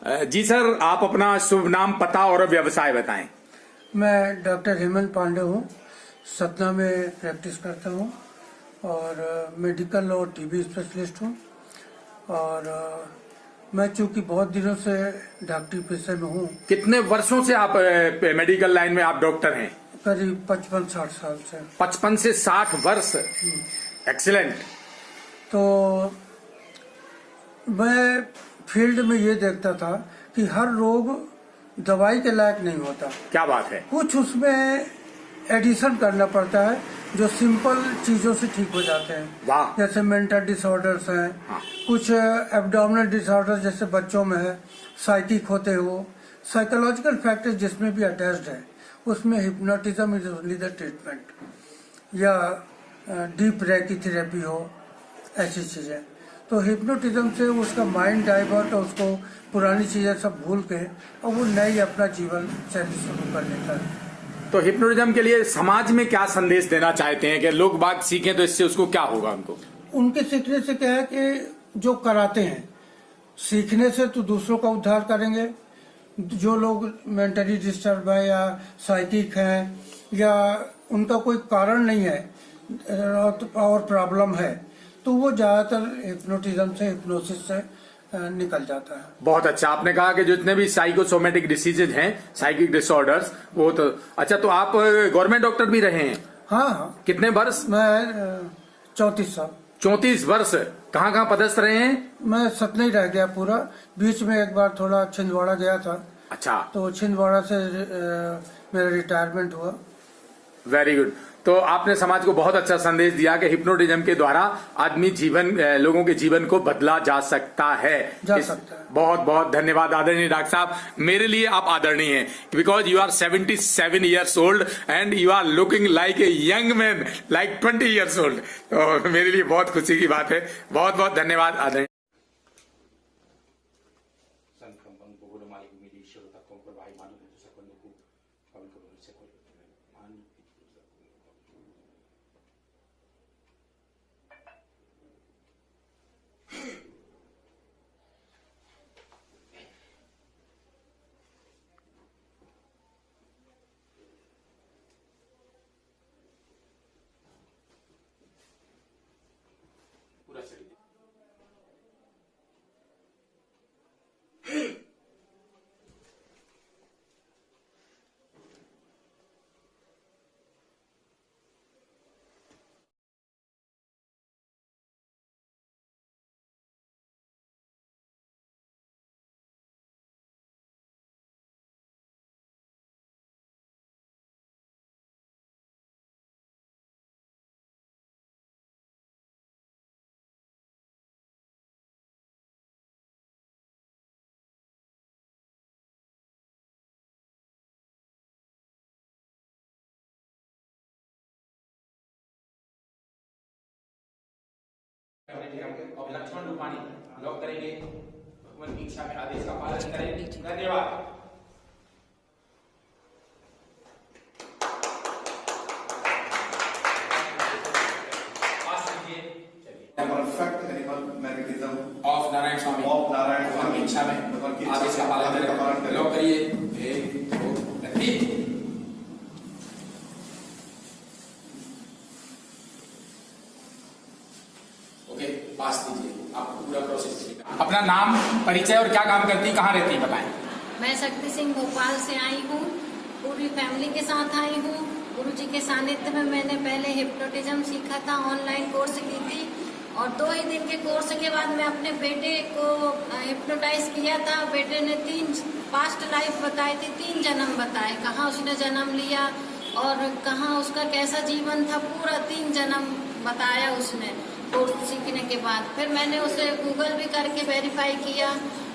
जी sir, आप अपना शुभ नाम, पता और व्यवसाय बताएं। मैं डॉक्टर हेमंत पांडे हूँ। सतना में प्रैक्टिस करता हूँ और मेडिकल और टीबी स्पेशलिस्ट हूँ। और मैं चूँकि बहुत दिनों से डॉक्टरी पेशे में हूँ। कितने वर्षों से आप मेडिकल लाइन में आप डॉक्टर हैं? करीब 55-60 साल से। 55 से 60 वर्ष। एक्सीलेंट। तो मैं फील्ड में ये देखता था कि हर रोग दवाई के लायक नहीं होता। क्या बात है। कुछ उसमें एडिशन करना पड़ता है जो सिंपल चीजों से ठीक हो जाते हैं। वाह। जैसे मेंटल डिसऑर्डर्स हैं। हाँ। कुछ एब्डोमिनल डिसऑर्डर जैसे बच्चों में है, साइकिक होते हो, साइकोलॉजिकल फैक्टर्स जिसमें भी अटैच्ड है, उसमें hypnotism is only the treatment. या डीप रेकी थेरेपी हो, ऐसी चीजें। तो हिप्नोटिज्म से उसका माइंड डाइवर्ट और उसको पुरानी चीजें सब भूल के और वो नई अपना जीवन शैली शुरू कर लेता है। तो हिप्नोटिज्म के लिए समाज में क्या संदेश देना चाहते हैं कि लोग बात सीखें तो इससे उसको क्या होगा? उनके सीखने से क्या है कि जो कराते हैं, सीखने से तो दूसरों का उद्धार करेंगे। जो लोग मेंटली डिस्टर्ब है या साइकिक है या उनका कोई कारण नहीं है और प्रॉब्लम है, तो वो ज्यादातर हिप्नोटिज्म से, हिप्नोसिस से निकल जाता है। बहुत अच्छा। आपने कहा कि जितने भी साइकोसोमेटिक डिसीजेज हैं, साइकिक डिसऑर्डर्स, वो तो अच्छा। तो आप गवर्नमेंट डॉक्टर भी रहे हैं? हाँ। कितने वर्ष? मैं 34 साल। 34 वर्ष। कहाँ कहाँ पदस्थ रहे हैं? मैं सतना ही रह गया पूरा। बीच में एक बार थोड़ा छिंदवाड़ा गया था। अच्छा। तो छिंदवाड़ा से मेरा रिटायरमेंट हुआ। Very good. तो आपने समाज को बहुत अच्छा संदेश दिया कि हिप्नोटिज्म के द्वारा आदमी लोगों के जीवन को बदला जा सकता है। बहुत बहुत धन्यवाद आदरणीय डॉक्टर साहब। मेरे लिए आप आदरणीय हैं because you are 77 years old and you are looking like a young man, like 20 years old. तो मेरे लिए बहुत खुशी की बात है। बहुत बहुत धन्यवाद आदरणीय। लक्ष्मण रूपाणी लॉक करेंगे। हुकुमत की इच्छा में आदेश का पालन करें। धन्यवाद। Perfect animal magnetism of Narayan Swami भगवान की इच्छा में आदेश का पालन करें। लॉक करिए। 1 2 3। ओके, पास दीजिए। आपको पूरा प्रोसेस। अपना नाम, परिचय और क्या काम करती, कहाँ रहती, बताएं। मैं शक्ति सिंह भोपाल से आई हूँ। पूरी फैमिली के साथ आई हूँ। गुरुजी के सानिध्य में मैंने पहले हिप्नोटिज्म सीखा था, ऑनलाइन कोर्स की थी और 2 ही दिन के कोर्स के बाद मैं अपने बेटे को हिप्नोटाइज किया था। बेटे ने 3 पास्ट लाइफ बताई थी, 3 जन्म बताए, कहाँ उसने जन्म लिया और कहाँ उसका कैसा जीवन था, पूरा 3 जन्म बताया उसने कोर्स सीखने के बाद। फिर मैंने उसे गूगल भी करके वेरीफाई किया,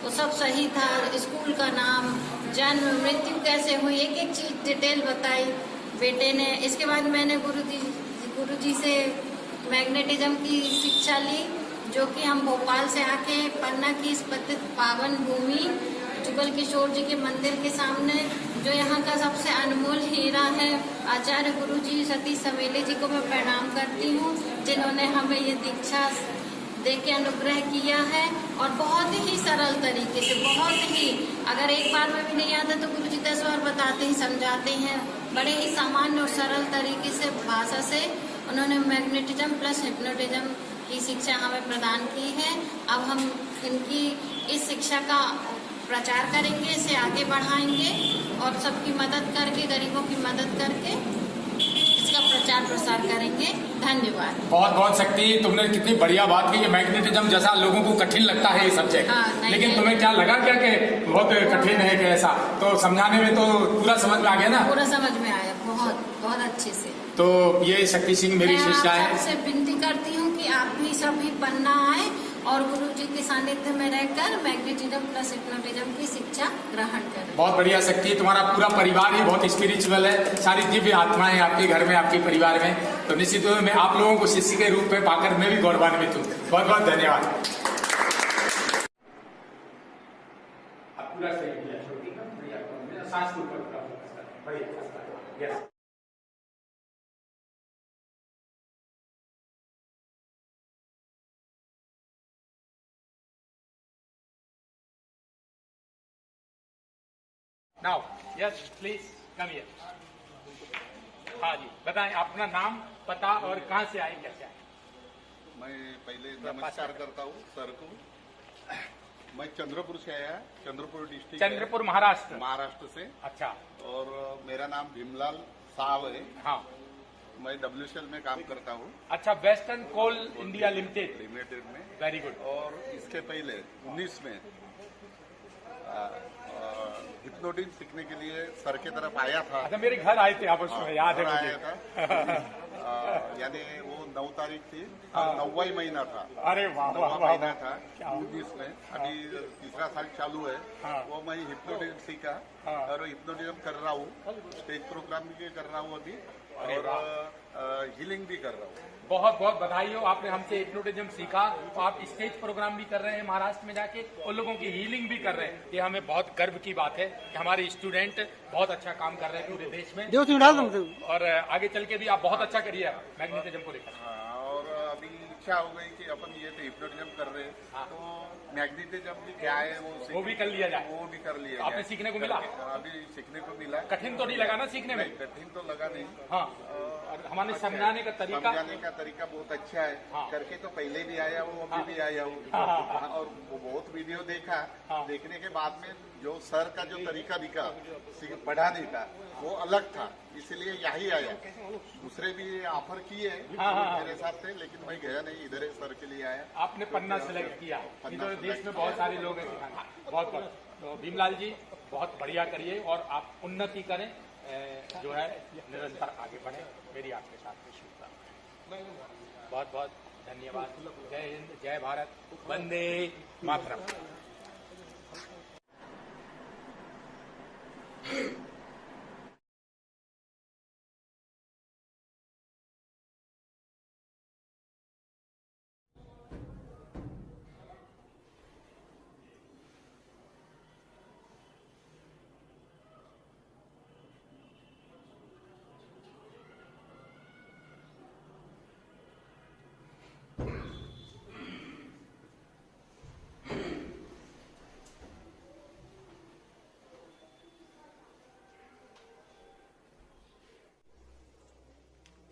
वो सब सही था। स्कूल का नाम, जन्म, मृत्यु कैसे हुई, एक एक चीज डिटेल बताई बेटे ने। इसके बाद मैंने गुरुजी से मैग्नेटिज्म की शिक्षा ली, जो कि हम भोपाल से आके पन्ना की इस पावन भूमि जुगल किशोर जी के मंदिर के सामने, जो यहाँ का सबसे अनमोल हीरा है, आचार्य गुरुजी सतीश समेले जी को मैं प्रणाम करती हूँ, जिन्होंने हमें ये दीक्षा दे के अनुग्रह किया है और बहुत ही सरल तरीके से, बहुत ही, अगर एक बार में भी नहीं आता तो गुरुजी 10 बार बताते ही समझाते हैं। बड़े ही सामान्य और सरल तरीके से भाषा से उन्होंने मैग्नेटिज्म प्लस हिप्नोटिज्म की शिक्षा हमें प्रदान की है। अब हम इनकी इस शिक्षा का प्रचार करेंगे, इसे आगे बढ़ाएंगे और सबकी मदद करके, गरीबों की मदद करके इसका प्रचार प्रसार करेंगे। धन्यवाद। बहुत बहुत शक्ति, तुमने कितनी बढ़िया बात की। ये मैग्नेटिज्म जैसा लोगों को कठिन लगता है ये सब्जेक्ट, लेकिन तुम्हें क्या लगा क्या कि बहुत कठिन है कि ऐसा? तो समझाने में तो पूरा समझ में आ गया ना? पूरा समझ में आया, बहुत बहुत अच्छे से। तो ये शक्ति सिंह मेरी शिष्या है। मैं आपसे विनती करती हूँ कि आप भी सभी पन्ना आए और गुरुजी के सानिध्य में रहकर मैग्नेटिज्म प्लस हिप्नोटिज्म की शिक्षा ग्रहण करें। बहुत बढ़िया शक्ति, तुम्हारा पूरा परिवार ही बहुत स्पिरिचुअल है, सारी दिव्य आत्माएं आपके घर में, आपके परिवार में। तो निश्चित रूप में आप लोगों को शिष्य के रूप में पाकर मैं भी गौरवान्वित हूँ। बहुत बहुत धन्यवाद। पूरा सही किया, छोटी का बढ़िया, सांस के ऊपर पूरा फोकस करें, बढ़िया, yes. Now yes please come here. हाँ जी, बताएं अपना नाम, पता और कहाँ से आए, कैसे आए? मैं पहले नमस्कार करता हूँ सर को। मैं चंद्रपुर से आया, चंद्रपुर डिस्ट्रिक्ट, चंद्रपुर महाराष्ट्र। महाराष्ट्र से। अच्छा। और मेरा नाम भीमलाल साहब है। हाँ। मैं WCL में काम करता हूँ। अच्छा, वेस्टर्न कोल इंडिया लिमिटेड में। Very good. और इसके पहले 19 में हिप्नोटिज्म सीखने के लिए सर के तरफ आया था। अच्छा, मेरे घर आए थे आप उसमें, याद है मुझे। आया था। यानी वो 9 तारीख थी, 9वां महीना था। अरे वाह, 9वां महीना था क्या 19 में। अभी तीसरा साल चालू है। वो मैं हिप्नोटिज्म सीखा और हिप्नोटिज्म कर रहा हूँ, स्टेज प्रोग्राम भी कर रहा हूँ अभी, और हीलिंग भी कर रहा हूँ। बहुत बहुत बधाई हो, आपने हमसे हिप्नोटिज्म सीखा, तो आप स्टेज प्रोग्राम भी कर रहे हैं महाराष्ट्र में जाके और लोगों की हीलिंग भी कर रहे हैं। ये हमें बहुत गर्व की बात है कि हमारे स्टूडेंट बहुत अच्छा काम कर रहे हैं पूरे देश में, और आगे चल के भी आप बहुत अच्छा करिए मैग्नेटिज्म को लेकर। और अभी इच्छा हो गई कि अपन ये तो हिप्नोटिज्म कर रहे हैं, तो मैग्नेटिज्म भी क्या है वो भी कर लिया जाए। वो भी कर लिया आपने सीखने को मिला? अभी सीखने को मिला। कठिन तो नहीं लगा ना सीखने में? कठिन तो लगा नहीं। हाँ, और हमारे समझाने का तरीका बहुत अच्छा है। करके तो पहले भी आया हूँ, अभी भी आया हूँ। और वो बहुत वीडियो देखा। देखने के बाद में जो सर का जो तरीका दिखा पढ़ाने का, वो अलग था, इसलिए यही आया। दूसरे भी ऑफर किए मेरे साथ थे, लेकिन मैं गया नहीं, इधर सर के लिए आया। आपने पन्ना सेलेक्ट किया, तो देश में बहुत सारे लोग हैं सिखाने। बहुत बहुत तो भीमलाल जी बहुत बढ़िया करिए और आप उन्नति करें, जो है निरंतर आगे बढ़े। मेरी आपके साथ में शुभकामनाएं। बहुत बहुत धन्यवाद। जय हिंद, जय भारत, वंदे मातरम।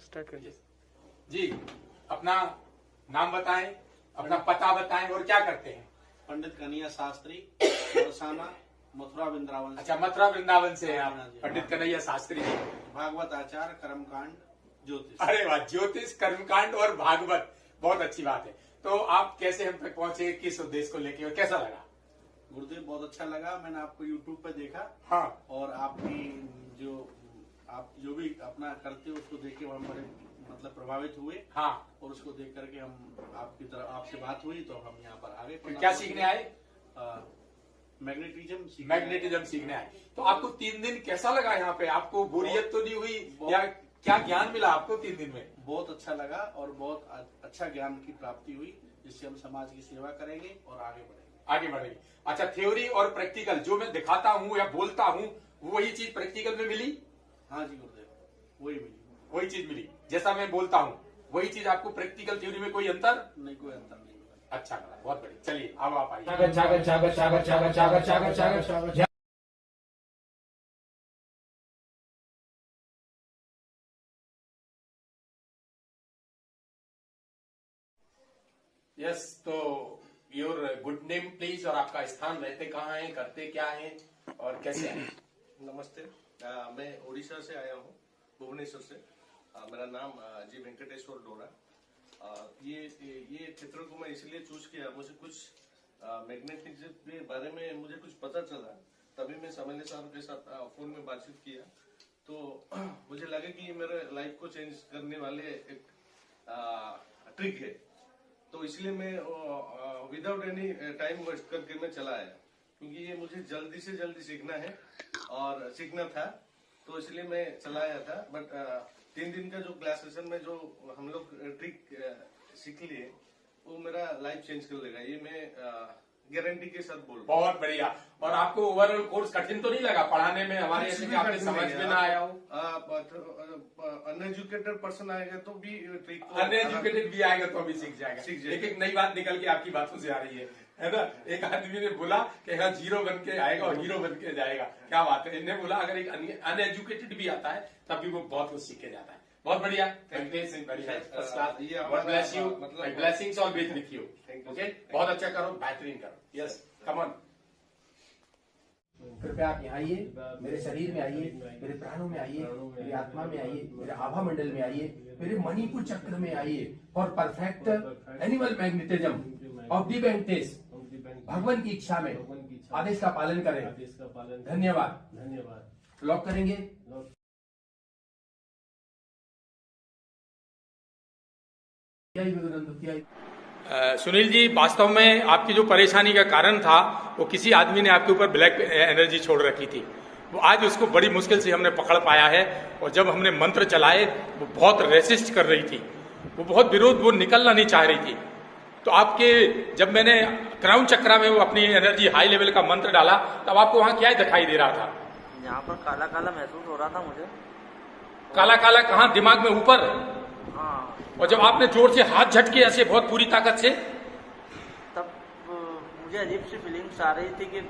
स्टार्ट करिए जी। अपना नाम बताएं, अपना पता बताएं और क्या करते हैं? पंडित कन्हैया शास्त्री, बरसाना, मथुरा वृंदावन। अच्छा, मथुरा वृंदावन से हैं आप, हाँ जी। पंडित कन्हैया शास्त्री जी। भागवत आचार, कर्मकांड, ज्योतिष। अरे वाह, ज्योतिष, कर्मकांड और भागवत, बहुत अच्छी बात है। तो आप कैसे हम तक पहुंचे, किस उद्देश्य को लेके, और कैसा लगा? गुरुदेव बहुत अच्छा लगा, मैंने आपको यूट्यूब पे देखा। हाँ। और आपकी आप जो भी अपना करते हो उसको देख के हम बड़े मतलब प्रभावित हुए। हाँ। और उसको देख करके हम आपसे बात हुई तो हम यहाँ पर आ गए। तो क्या सीखने आए? मैग्नेटिज्म सीखने आए। तो आपको 3 दिन कैसा लगा यहाँ पे? आपको बोरियत तो नहीं हुई, या क्या ज्ञान मिला आपको 3 दिन में? बहुत अच्छा लगा और बहुत अच्छा ज्ञान की प्राप्ति हुई, जिससे हम समाज की सेवा करेंगे और आगे बढ़ेंगे। अच्छा, थ्योरी और प्रैक्टिकल जो मैं दिखाता हूँ या बोलता हूँ, वही चीज प्रैक्टिकल में मिली? हाँ जी गुरुदेव, वही चीज मिली। जैसा मैं बोलता हूँ वही चीज आपको प्रैक्टिकल थ्योरी में कोई अंतर नहीं, कोई अंतर नहीं। अच्छा लगा, बहुत बढ़िया। चलिए अब आप आइए। छागर छागर छागर छागर छागर छागर छागर छागर छागर। यस, तो योर गुड नेम प्लीज, और आपका स्थान, रहते कहाँ हैं, करते क्या हैं और कैसे हैं? नमस्ते, मैं उड़ीसा से आया हूँ, भुवनेश्वर से। मेरा नाम जी वेंकटेश्वर डोरा। ये क्षेत्र को मैं इसलिए चूज किया, मुझे कुछ मैग्नेटिज्म के बारे में मुझे कुछ पता चला, तभी मैं समन्वय साहब के साथ फोन में बातचीत किया। तो मुझे लगा कि ये मेरे लाइफ को चेंज करने वाले एक ट्रिक है, तो इसलिए मैं विदाउट एनी टाइम वेस्ट करके मैं चला आया, क्योंकि ये मुझे जल्दी से जल्दी सीखना है और सीखना था, तो इसलिए मैं चला आया था। बट 3 दिन का जो क्लास सेशन में जो हम लोग ट्रिक सीख लिए, वो मेरा लाइफ चेंज कर लेगा, ये मैं गारंटी के साथ बोल रहा हूँ। बहुत बढ़िया। और आपको ओवरऑल कोर्स कठिन तो नहीं लगा पढ़ाने में हमारे ऐसे कि आपने समझ में ना आया हो? अनएजुकेटेड पर्सन आएगा तो भी ट्रिक, अनएजुकेटेड भी आएगा तो भी सीख जाएगा। एक एक नई बात निकल के आपकी बातों से आ रही है ना? एक आदमी ने बोला कि हाँ जीरो बन के आएगा और हीरो बन के जाएगा, क्या बात है। इन्हें बोला अगर एक अनएजुकेटेड भी आता है तब भी वो बहुत कुछ सीख के जाता है। बहुत बढ़िया, thank you very much, first class. God bless you, my blessings always with you. Okay, बहुत अच्छा करो, बेहतरीन करो। Yes, come on. कृपया आप यहाँ आइए, मेरे शरीर में आइए, मेरे प्राणों में आइए, मेरी आत्मा में आइए, मेरे आभा मंडल में आइए, मेरे मणिपुर चक्र में आइए for perfect animal magnetism of the बेंटेस। भगवान की इच्छा में आदेश का पालन करें। धन्यवाद। लॉक करेंगे। सुनील जी, वास्तव में आपकी जो परेशानी का कारण था वो किसी आदमी ने आपके ऊपर ब्लैक एनर्जी छोड़ रखी थी, वो आज उसको बड़ी मुश्किल से हमने पकड़ पाया है। और जब हमने मंत्र चलाए वो बहुत रेसिस्ट कर रही थी, वो बहुत विरोध, वो निकलना नहीं चाह रही थी। तो आपके जब मैंने क्राउन चक्रा में वो अपनी एनर्जी हाई लेवल का मंत्र डाला तब आपको वहाँ क्या दिखाई दे रहा था? यहाँ पर काला काला महसूस हो रहा था मुझे। काला काला कहाँ? दिमाग में ऊपर? हाँ। और जब आपने जोर से हाथ झटके ऐसे बहुत पूरी ताकत से, तब मुझे अजीब सी फीलिंग्स आ रही थी कि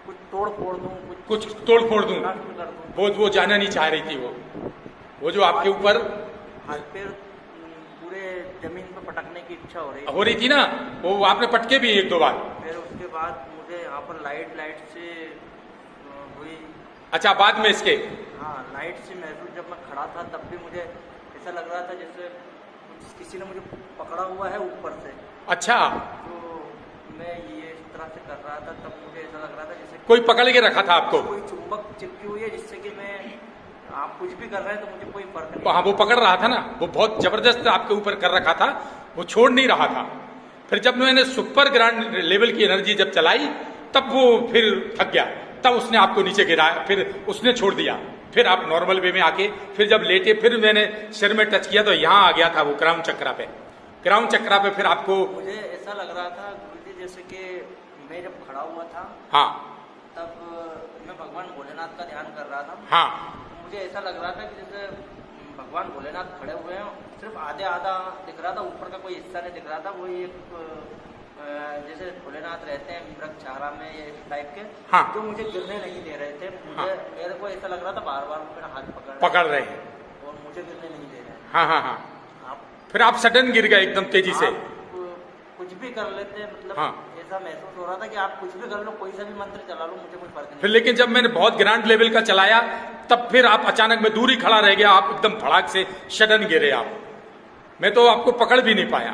कुछ तोड़ फोड़ दूं, कुछ तोड़ फोड़ दूं। नष्ट कर दूं। वो जाना नहीं चाह रही थी। वो जो आपके ऊपर हाथ पैर पूरे जमीन पर पटकने की इच्छा हो रही थी ना, वो आपने पटके भी 1-2 बार। फिर उसके बाद मुझे यहाँ पर लाइट से हुई। अच्छा, बाद में इसके? हाँ, लाइट से महसूस। जब मैं खड़ा था तब भी मुझे ऐसा लग रहा था जैसे किसी ने मुझे पकड़ा हुआ है ऊपर से। अच्छा। तो मैं ये इस तरह से कर रहा था, तब मुझे ऐसा लग रहा था जैसे कोई पकड़ के रखा था आपको? कोई चुंबक चिपकी हुई है, जिससे कि मैं आप कुछ भी कर रहे हैं तो मुझे कोई फर्क नहीं। हाँ, वो पकड़ रहा था ना, वो बहुत जबरदस्त आपके ऊपर कर रखा था, वो छोड़ नहीं रहा था। फिर जब मैंने सुपर ग्रांड लेवल की एनर्जी जब चलाई तब वो फिर थक गया, तब उसने आपको नीचे गिराया, फिर उसने छोड़ दिया। फिर आप नॉर्मल वे में आके फिर जब लेटे फिर मैंने सिर में टच किया तो यहाँ आ गया था वो क्राउन चक्रा पे। क्राउन चक्रा पे फिर आपको मुझे ऐसा लग रहा था गुरुजी जैसे कि मैं जब खड़ा हुआ था, हाँ, तब मैं भगवान भोलेनाथ का ध्यान कर रहा था। हाँ, मुझे ऐसा लग रहा था कि जैसे भगवान भोलेनाथ खड़े हुए हैं, सिर्फ आधा दिख रहा था, ऊपर का कोई हिस्सा नहीं दिख रहा था। वही एक जैसे भोलेनाथ रहते हैं वृक्षारा में ये इस टाइप के, हाँ, जो मुझे गिरने नहीं दे रहे थे। मुझे मेरे को ऐसा लग रहा था बार बार मेरा हाथ पकड़ रहे हैं और मुझे गिरने नहीं दे रहे। हाँ हाँ हाँ। फिर आप सडन गिर गए एकदम तेजी से। कुछ भी कर लेते हैं, मतलब हाँ, ऐसा महसूस हो रहा था कि आप कुछ भी कर लो, कोई सा भी मंत्र चला लो, मुझे कोई फर्क नहीं। फिर लेकिन जब मैंने बहुत ग्रांड लेवल का चलाया तब फिर आप अचानक में दूर ही खड़ा रह गया, आप एकदम फड़ाक से सडन गिरे आप। मैं तो आपको पकड़ भी नहीं पाया।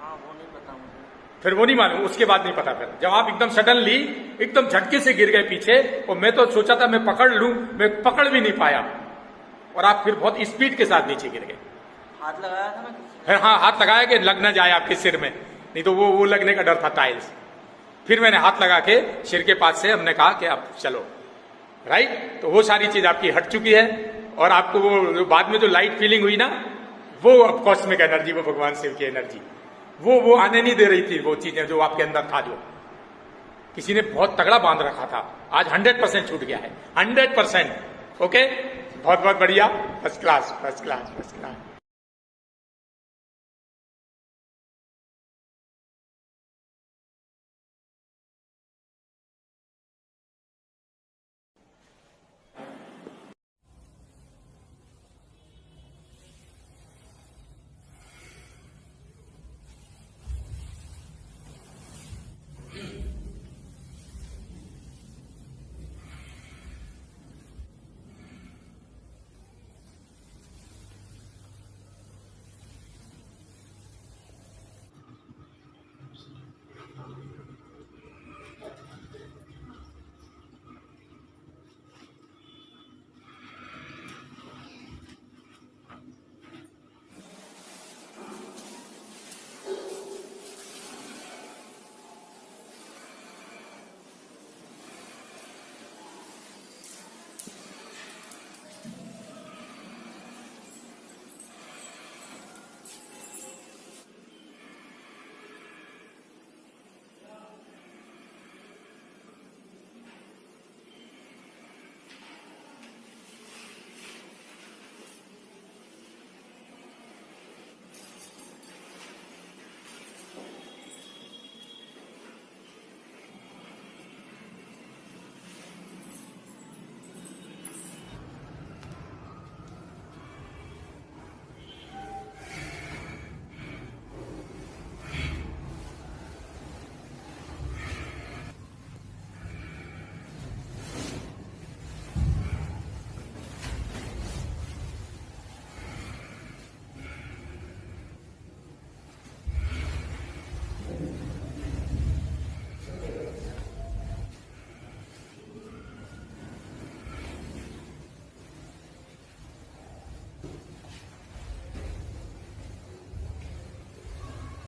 हाँ, वो नहीं पता मुझे। फिर वो नहीं मालूम, उसके बाद नहीं पता। फिर जब आप एकदम सडनली एकदम झटके से गिर गए पीछे, और मैं तो सोचा था मैं पकड़ लूं, मैं पकड़ भी नहीं पाया, और आप फिर बहुत स्पीड के साथ नीचे गिर गए। हाथ लगाया था ना? फिर हाँ, हाथ लगाया कि लग ना जाए आपके सिर में, नहीं तो वो लगने का डर था टाइल्स। फिर मैंने हाथ लगा के सिर के पास से हमने कहा कि अब चलो, राइट। तो वो सारी चीज आपकी हट चुकी है, और आपको वो बाद में जो लाइट फीलिंग हुई ना, वो अब कॉस्मिक एनर्जी, वो भगवान शिव की एनर्जी, वो आने नहीं दे रही थी। वो चीजें जो आपके अंदर था, जो किसी ने बहुत तगड़ा बांध रखा था, आज 100% छूट गया है, 100%। ओके, बहुत बहुत बढ़िया, first class, first class, first class.